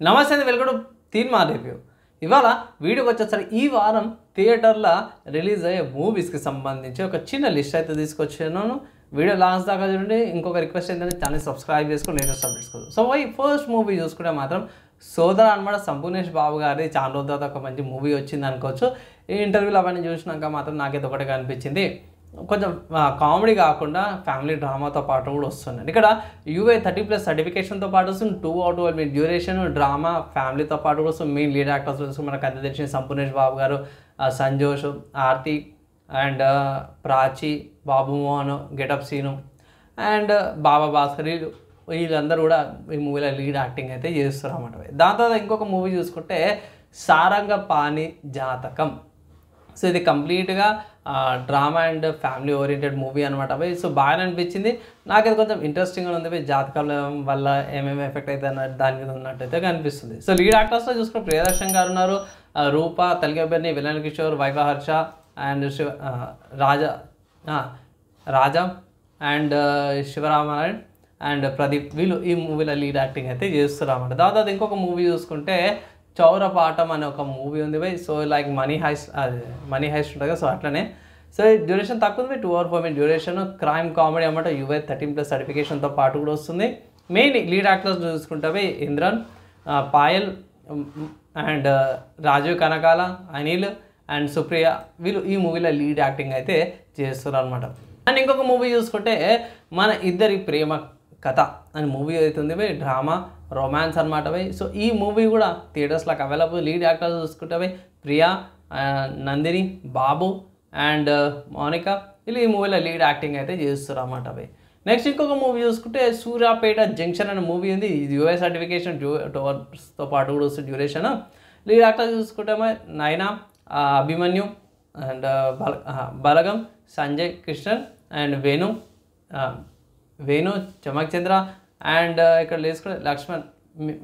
నమస్తే అండి, welcome to తీన్ మా రివ్యూ. ఇవాళ వీడియోకి వచ్చేసరికి ఈ వారం థియేటర్లో రిలీజ్ అయ్యే మూవీస్కి సంబంధించి ఒక చిన్న లిస్ట్ అయితే తీసుకొచ్చాను. వీడియో లాస్ట్ దాకా చూడండి. ఇంకొక రిక్వెస్ట్ ఏంటంటే ఛానల్ సబ్స్క్రైబ్ చేసుకొని లేటెస్ట్ అప్డేట్స్ కోసం. సో ఈ ఫస్ట్ మూవీ చూసుకుంటే మాత్రం సోదర అనమాట, సంపూర్ణేష్ బాబు గారి చాలా రోజుల తర్వాత ఒక మంచి మూవీ వచ్చింది అనుకోవచ్చు. ఈ ఇంటర్వ్యూలు అవన్నీ చూసినాక మాత్రం నాకైతే ఒకటిగా అనిపించింది, కొంచెం కామెడీ కాకుండా ఫ్యామిలీ డ్రామాతో పాటు కూడా వస్తుంది. ఇక్కడ UA 30+ సర్టిఫికేషన్తో పాటు వస్తుంది. 2 out of 12 డ్యూరేషన్, డ్రామా, ఫ్యామిలీతో పాటు కూడా వస్తుంది. మెయిన్ లీడ్ యాక్టర్స్ వచ్చి మనకు అంత తెలిసిన సంపూర్ణేష్ బాబు గారు, Sanjosh, Aarti and Prachi, Babu Mohan, getup Seenu and Baba Bhaskar, వీళ్ళందరూ కూడా ఈ మూవీలో లీడ్ యాక్టింగ్ అయితే చేస్తారు అన్నమాట. దాని తర్వాత ఇంకొక మూవీ చూసుకుంటే సారంగపాణి జాతకం. సో ఇది కంప్లీట్గా drama and family oriented movie అనమాట. సో బాగానే అనిపించింది నాకైతే, కొంచెం ఇంట్రెస్టింగ్గా ఉంది. జాతకాల వల్ల ఏమేమి ఎఫెక్ట్ అయితే అన్న దాని మీద ఉన్నట్టయితే కనిపిస్తుంది. సో లీడ్ యాక్టర్స్లో చూసుకున్న ప్రియదర్శన్ గారు ఉన్నారు, Roopa, Talgaberni, villain Kishore, Vaibhav Harsha and Raja and Sivaramanarayana and Pradeep, వీళ్ళు ఈ మూవీలో లీడ్ యాక్టింగ్ అయితే చేస్తారు అన్నమాట. దాని తర్వాత ఇంకొక మూవీ చూసుకుంటే చౌరపాఠం అనే ఒక మూవీ ఉంది by. So like money heist ఉంటుంది కదా, సో అట్లనే. సో డ్యూరేషన్ తక్కువ ఉంది, 2 hour 4 minute duration, crime comedy అన్నమాట. UA 13+ సర్టిఫికేషన్తో పాటు కూడా వస్తుంది. మెయిన్ లీడ్ యాక్టర్స్ చూసుకుంటే ఇంద్రన్, పాయల్ అండ్ రాజీవ్ కనకాల, అనిల్ అండ్ సుప్రియ, వీళ్ళు ఈ మూవీలో లీడ్ యాక్టింగ్ అయితే చేస్తారు అనమాట. అండ్ ఇంకొక మూవీ చూసుకుంటే మన ఇద్దరి ప్రేమ కథ అని మూవీ అవుతుంది బై, డ్రామా రొమాన్స్ అనమాట బై. సో ఈ మూవీ కూడా థియేటర్స్లోకి అవైలబుల్. లీడ్ యాక్టర్స్ చూసుకుంటే బై ప్రియా, నందిని, బాబు అండ్ మోనికా, వీళ్ళు ఈ మూవీలో లీడ్ యాక్టింగ్ అయితే చేస్తారు అన్నమాట బై. నెక్స్ట్ ఇంకొక మూవీ చూసుకుంటే సూర్యాపేట జంక్షన్ అనే మూవీ ఉంది. ఇది UA సర్టిఫికేషన్, 2 hours పాటు కూడా వస్తుంది డ్యూరేషన్. లీడ్ యాక్టర్స్ చూసుకుంటే Naina, Abhimanyu and Balagam, Sanjay Krishnan and Venu Chamak Chandra and ఇక్కడ లేసుకుంటే లక్ష్మణ్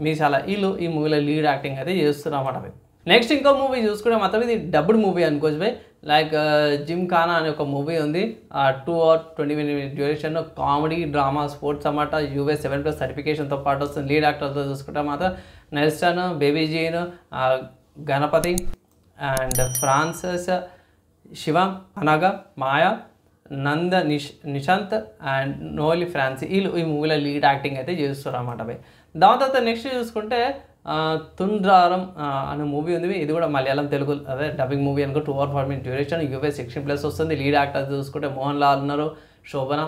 మీసాల, వీళ్ళు ఈ మూవీలో లీడ్ యాక్టింగ్ అయితే చేస్తున్నారు అన్నమాట. నెక్స్ట్ ఇంకో మూవీ చూసుకుంటే మాత్రం ఇది డబ్బుడ్ మూవీ అనుకోవచ్చు బై. లైక్ జిమ్ ఖానా అనే ఒక మూవీ ఉంది, 2 hour 20 minute duration, comedy, drama, sports అన్నమాట. UA 7+ సర్టిఫికేషన్తో పాటు వస్తుంది. లీడ్ యాక్టర్తో చూసుకుంటే మాత్రం నెల్సన్, బేబీ జీన్, గణపతి అండ్ ఫ్రాన్సిస్, శివ, అనగ, మాయా, నంద, నిశాంత్ అండ్ నోలి ఫ్రాన్సీ, వీళ్ళు ఈ మూవీలో లీడ్ యాక్టింగ్ అయితే చేస్తారు అన్నమాట బై. దాని తర్వాత నెక్స్ట్ చూసుకుంటే తుండ్రారం అనే మూవీ ఉంది. ఇది కూడా మలయాళం తెలుగు అదే డబ్బింగ్ మూవీ అనుకో. 2 hour 4 minute డ్యూరేషన్, UA 16+ వస్తుంది. లీడ్ యాక్టర్స్ చూసుకుంటే మోహన్ లాల్ ఉన్నారు, శోభన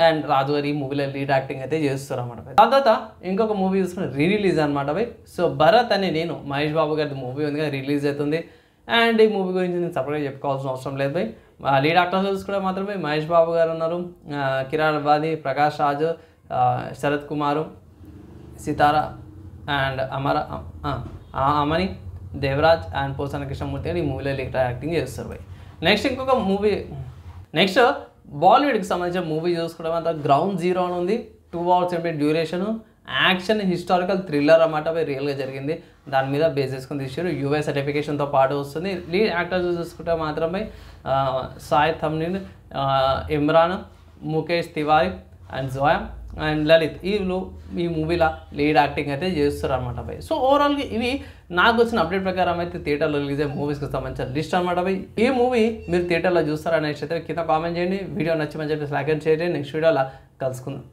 అండ్ రాజు గారు ఈ మూవీలో లీడ్ యాక్టింగ్ అయితే చేస్తారు అన్నమాట. దాని తర్వాత ఇంకొక మూవీ చూసుకుంటే రిలీజ్ అనమాట బై. సో భరత్ అని నేను మహేష్ బాబు గారి మూవీ ఉంది కదా, రిలీజ్ అవుతుంది. అండ్ ఈ మూవీ గురించి నేను సపరేట్గా చెప్పుకోవాల్సిన అవసరం లేదు బై. లీడ్ యాక్టర్స్ చూసుకుంటే మాత్రమే మహేష్ బాబు గారు ఉన్నారు, కిరణ్ అబ్బాది, ప్రకాష్ రాజు, శరత్ కుమారు, సితారా and Amani, Devaraj and Posani Krishnamurthy అని ఈ మూవీలో లీడ్ యాక్టింగ్ చేస్తారు బై. నెక్స్ట్ ఇంకొక మూవీ, నెక్స్ట్ బాలీవుడ్కి సంబంధించిన మూవీ చూసుకోవడం అంతా గ్రౌండ్ జీరో అని ఉంది. 2 hours 10 minute duration, action historical thriller అన్నమాట బై. రియల్గా జరిగింది దాని మీద బేస్ చేసుకొని తీసారు. UA సర్టిఫికేషన్తో పాటు వస్తుంది. లీడ్ యాక్టర్స్ చూసుకుంటే మాత్రమే సాయి థమ్నిన్, ఇమ్రాన్, ముఖేష్ తివారీ అండ్ జోయా అండ్ లలిత్, వీళ్ళు ఈ మూవీలో లీడ్ యాక్టింగ్ అయితే చేస్తారు అనమాట బై. సో ఓవరాల్గా ఇవి నాకు వచ్చిన అప్డేట్ ప్రకారం అయితే థియేటర్లో రిలీజ్ అయ్యే మూవీస్కి సంబంధించిన లిస్ట్ అనమాట బై. ఈ మూవీ మీరు థియేటర్లో చూస్తారనేసి అయితే కింద కామెంట్ చేయండి. వీడియో నచ్చి మంచి లైక్ అండ్ షేర్ చేయండి. నెక్స్ట్ వీడియోలో కలుసుకుందాం.